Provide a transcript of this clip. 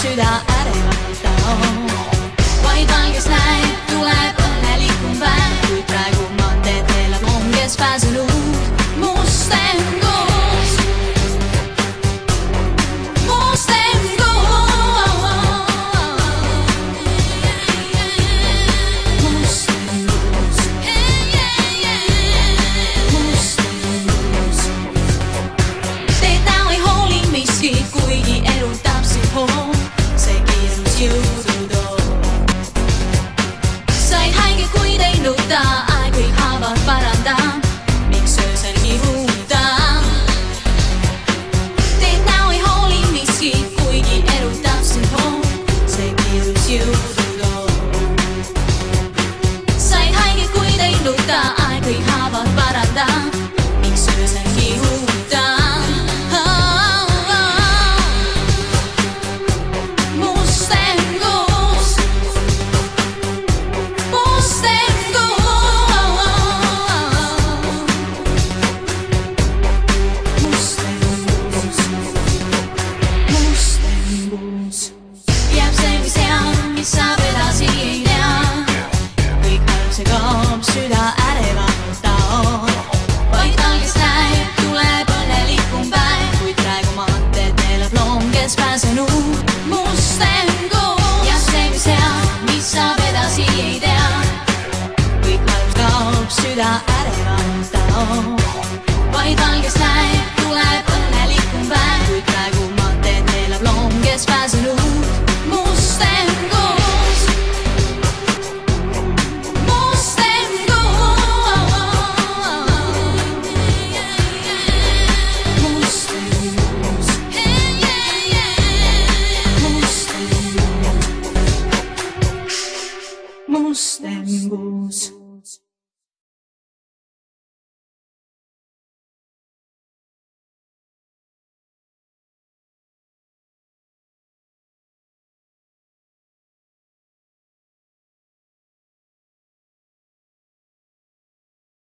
süda ärevalt vaid valges näib, tuleb õnnelikum päev, kuid praegu maanteed elab loom, kes pääsenud mustengus. Teed näo ei hooli miskit, kuigi elu tapsib hoom, see kiirus jõudu toob. Said haige, kuid ei nuta, aeg kõik haavad paranda, miks öösel kihuta. Teed näo ei hooli miskit, kuigi elu tapsib hoom, see kiirus jõudu toob. Said haige, kuid ei nuta, aeg kõik haavad paranda, miks öösel kihuta. Jääb see, mis hea, mis saab edasi ei tea. Kõik halb see kaob, süda ärevalt taob. Vaid valges näib, tuleb õnnelikum päev, kuid praegu maanteed elab loom, kes pääsenud mustengus. Jääb see, mis hea, mis saab edasi ei tea. Kõik halb kaob, süda ärevalt taob. Vaid valges näib, tuleb õnnelikum päev, kuid praegu maanteed elab loom, kes pääsenud mustengus.